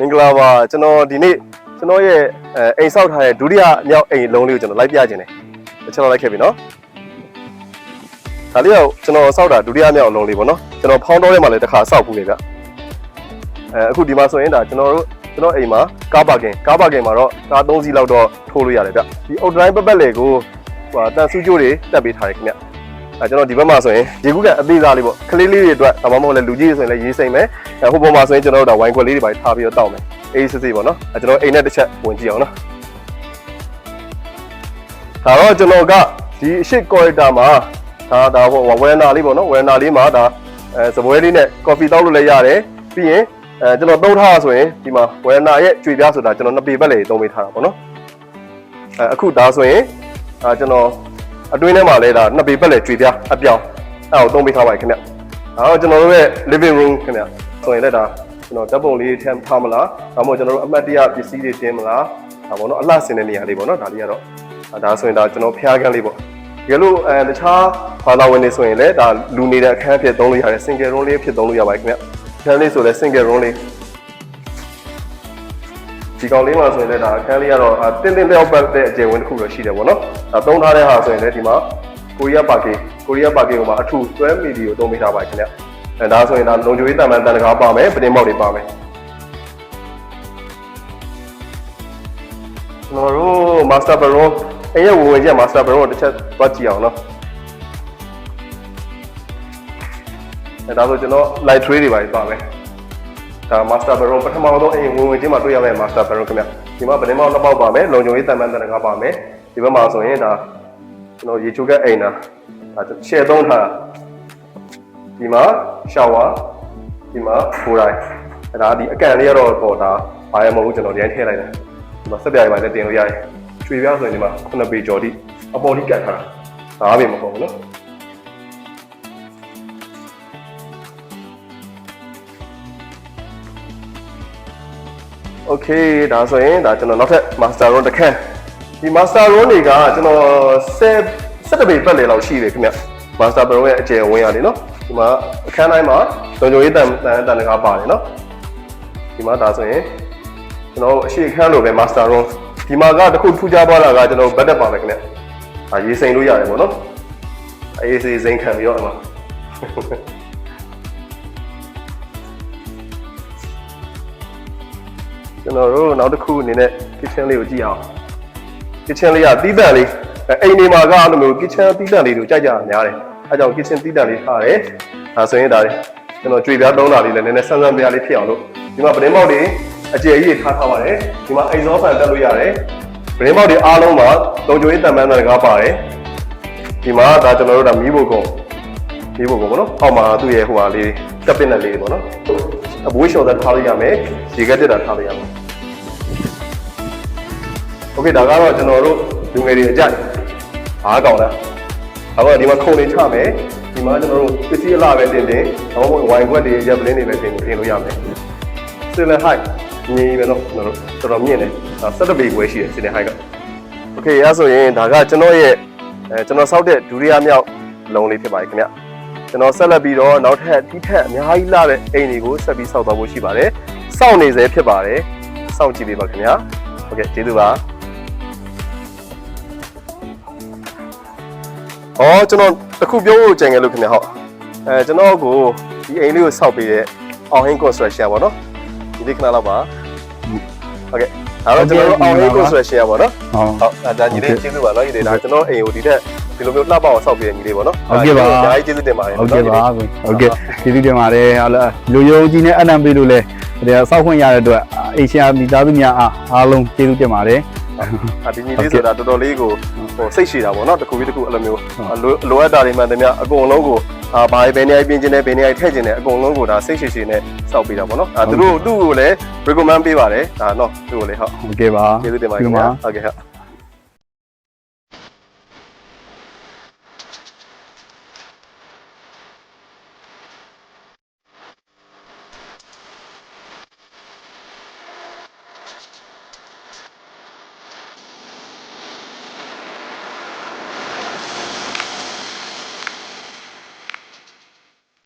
မင်္ဂလာပါကျွန်တော်ဒီနေ့ကျွန်တော်ရဲ့အိမ်ဆောက်ထားတဲ့ဒုတိယမြောက်အိမ်လုံးလေးကိုကျွန်တော်လိုက်ပြခြင်းတယ်ကျွန်တော်လိုက်ခဲ့ပြီနော်ဒါလေးကကျွန်တော်ဆောက်တာဒုတိယမြောက်လုံးလေးပေါ့နော်ကျွန်တော်ဖောင်းတော့ထဲမှာလည်းတစ်ခါဆောက်ဘူးလေဗျအခုဒီမှာဆိုရင်ဒါကျွန်တော်အိမ်မှာကားပါကင်မှာတော့ကား3စီးလောက်တော့ထိုးလို့ရတယ်ဗျဒီအုတ်တိုင်းပတ်လေကိုဟိုတန်ဆူးကြိုးတွေတက်ပေးထားတယ်ခင်ဗျကျွန်တော်ဒီဘက်မှာဆိုရင်ရေကူးကအသေးစားလေးပေါ့ကလေးလေးတွေအတွက်ဒါမှမဟုတ်လည်းလူကြီးတွေဆိုရင်လည်းရေးစိမ့်မယ်ဟိုပေါ်မှာဆိုရင်ကျွန်တော်တို့ဒါဝိုင်းခွက်လေးတွေပါထားပြီးတော့တောက်မယ်အေးစစ်စစ်ပေါ့နော်ကျွန်တော်အိမ်နဲ့တစ်ချက်ဝင်ကြည့်အောင်နော်ဒါတော့ကျွန်တော်ကဒီအရှိကော်ရီတာမှာဒါဟိုဝယ်နာလေးပေါ့နော်ဝယ်နာလေးမှာဒါစပွဲလေးနဲ့ကော်ဖီတောက်လို့လည်းရတယ်ပြီးရင်ကျွန်တော်သုံးထားဆိုရင်ဒီမှာဝယ်နာရဲ့ကြွေပြားဆိုတာကျွန်တော်2ပေပတ်လေသုံးပေးထားတာပေါ့နော်အခုဒါဆိုရင်ကျွန်တော်အတွင်းထဲမှာလဲဒါ2ပေပတ်လေကြွေပြားအပြောင်းအဲ့ကိုသုံးပေးထားပါခင်ဗျဒါတော့ကျွန်တော်တို့ရဲ့ living room ခင်ဗျဆိုရင်လည်းဒါကျွန်တော်ဓာတ်ပုံလေးထည့်ထားမလားဒါမှမဟုတ်ကျွန်တော်တို့အမှတ်တရပစ္စည်းတွေတင်မလားဒါပေါ့နော်အလှဆင်တဲ့နေရာလေးပေါ့နော်ဒါလေးကတော့ဒါဆိုရင်ဒါကျွန်တော်ဖျားခန်းလေးပေါ့ဒီလိုတခြားဘာသာဝင်တွေဆိုရင်လည်းဒါလူနေတဲ့အခန်းဖြစ်သုံးလို့ရတယ် single room လေးဖြစ်သုံးလို့ရပါတယ်ခင်ဗျအခန်းလေးဆိုလည်း single room လေးဒီကောင်လေးမှာဆိုရင်လည်းဒါအခန်းလေးကတော့တင်းလျောက်ပတ်တဲ့အကျယ်ဝန်းတစ်ခုတော့ရှိတယ်ပေါ့နော်ဒါသုံးထားတဲ့ဟာဆိုရင်လည်းဒီမှာကိုရီးယားပါကင်ကိုမှာအထူ12 မီလီကိုသုံးပေးထားပါတယ်ခင်ဗျဒါဆိုရင်ဒါလုံခြုံရေးတန်တန်တကားပါမယ်ပတင်းပေါက်တွေပါမယ်ကျွန်တော်တို့ master bedroom အဲ့ရဝင်ကြ master bedroom ကိုတစ်ချက်သွားကြည့်အောင်နော်ဒါဆိုကျွန်တော် light tray တွေပါပါမယ်ဒါ master bedroom ပထမဆုံးအိမ်ဝင်ချင်းမှာတွေ့ရမယ့် master bedroom ခင်ဗျဒီမှာပတင်းပေါက်2ပေါက်ပါမယ်လုံခြုံရေးတန်တန်တကားပါမယ်ဒီဘက်မှာဆိုရင်ဒါကျွန်တော်ရေချိုးကအိမ်နာဒါရှယ်သုံးထားဒီမှာ shower ဒီမှာခိုးတိုင်းဒါဒီအကန်လေးကတော့ပေါ်တာဘာမှမဟုတ်ကျွန်တော်ဒီတိုင်းထည့်လိုက်တယ်ဒီမှာစက်ပြားတွေပါလည်းတင်လို့ရတယ်ချွေပြားဆိုရင်ဒီမှာ9ပေကျော်တိအပေါ်ထိကန်ထားတာ9ပေမဟုတ်ဘူးနော်โอเคဒါဆိုရင်ဒါကျွန်တော်နောက်ထပ် master room တစ်ခန်းဒီ master room တွေကကျွန်တော်17ပေပတ်လည်လောက်ရှိတယ်ခင်ဗျ master room ရဲ့အကျယ်ဝန်းရတယ်နော်ဒီမှာအခန်းတိုင်းမှာလုံခြုံရေးတန်တကားပါတယ်နော်ဒီမှာဒါဆိုရင်ကျွန်တော်အရှိအခန်းလိုပဲ master room ဒီမှာကတခုထူးခြားသွားတာကကျွန်တော်ဘက်တက်ပါမယ်ခင်ဗျရေစိမ်လို့ရတယ်ပေါ့နော်အေးစေးစိမ်ခံပြီးတော့အမှကျွန်တော်တို့နောက်တစ်ခုအနေနဲ့ kitchen လေးကိုကြည့်အောင် kitchen လေးကတီးတန့်လေးအိမ်တွေမှာကအဲ့လိုမျိုး kitchen တီးတန့်လေးကိုကြိုက်ကြတာများတယ်အဲကြောင့် kitchen တီးတန့်လေးထားတယ်ဒါဆိုရင်ဒါလေးကျွန်တော်ကြွေပြားသုံးတာလေးလည်းနည်းနည်းဆန်းဆန်းပြားလေးဖြစ်အောင်လို့ဒီမှာပတင်းပေါက်တွေအကျယ်ကြီးထားပါတယ်ဒီမှာ exhaust fan တက်လို့ရတယ်ပတင်းပေါက်တွေအားလုံးမှာလုံခြုံရေးတန်ပန်းတကားပါတယ်ဒီမှာဒါကျွန်တော်တို့ဒါမီးဖို့ကုန်ပေါ့နော်အောက်မှာသူ့ရဲ့ဟိုဟာလေးတက်ပစ်နဲ့လေးပေါ့နော်အဘွေးလျှော်သက်ထားလို့ရမယ်ရေကက်တက်တာထားလို့ရမယ်โอเคဒါကတော့ကျွန်တော်တို့လူငယ်တွေအကြိုက်အားကောင်းလားအခုဒီမှာခုံလေးချမယ်ဒီမှာကျွန်တော်တို့ပစ္စည်းအလားပဲတင်ဘာမှမဟုတ်ဝိုင်ခွက်တွေရက်ပလင်းတွေပဲတင်လို့ရမယ်Ceiling height ညီပဲနော်ကျွန်တော်တို့တော်တော်မြင့်တယ်17ပေခွဲရှိတယ် ceiling height ကโอเคအဲဆိုရင်ဒါကကျွန်တော်ရဲ့ကျွန်တော်စောက်တဲ့ဒုတိယမြောက်လုံးလေးဖြစ်ပါတယ်ခင်ဗျကျွန်တော်ဆက်လက်ပြီးတော့နောက်ထပ်ဒီထက်အများကြီးလာတဲ့အိမ်တွေကိုဆက်ပြီးစောက်သွားဖို့ရှိပါတယ်စောင့်နေစေဖြစ်ပါတယ်စောင့်ကြည့်ပေးပါခင်ဗျโอเคကျေးဇူးပါကျွန်တော်တခုပြောဖို့ကြံခဲ့လို့ခင်ဗျဟုတ်ကျွန်တော်ကိုဒီအိမ်လေးကိုစောက်ပေးတဲ့ Online Construction ပေါ့နော်ဒီလေးခဏလောက်ပါဟုတ်ကဲ့ဒါတော့ကျွန်တော်တို့ Online Construction ပေါ့နော်ဟုတ်ဒါညီလေးကျေးဇူးပါနော်ညီလေးဒါကျွန်တော်အိမ်ကိုဒီထက်ဒီလိုမျိုးလှပအောင်စောက်ပေးတဲ့ညီလေးပေါ့နော်ဟုတ်ကဲ့ပါအများကြီးကျေးဇူးတင်ပါတယ်ဟုတ်ကဲ့ပါဟုတ်ကဲ့ကျေးဇူးတင်ပါတယ်ဟာလူယုံကြည်နဲ့အနံပေးလို့လဲဒါစောက်ခွင့်ရတဲ့အတွက်အေရှာမိသားစုများအားလုံးကျေးဇူးတင်ပါတယ်ဒီညီလေးဆိုတာတော်တော်လေးကိုစိတ်ရှည်တာပေါ့နော်တစ်ခုပြီးတစ်ခုအဲ့လိုမျိုးလိုအပ်တာတွေမှန်တယ်များအကုန်လုံးကိုဘာပဲနေရာပြင်ခြင်းနဲ့ဘယ်နေရာထည့်ခြင်းနဲ့အကုန်လုံးကိုဒါစိတ်ရှည်ရှည်နဲ့စောက်ပေးတာပေါ့နော်သူ့ကိုလည်း recommend ပေးပါတယ်ဒါနော်သူ့ကိုလည်းဟုတ်ကဲ့ပါကျေးဇူးတင်ပါတယ်ခင်ဗျာဟုတ်ကဲ့ဟုတ်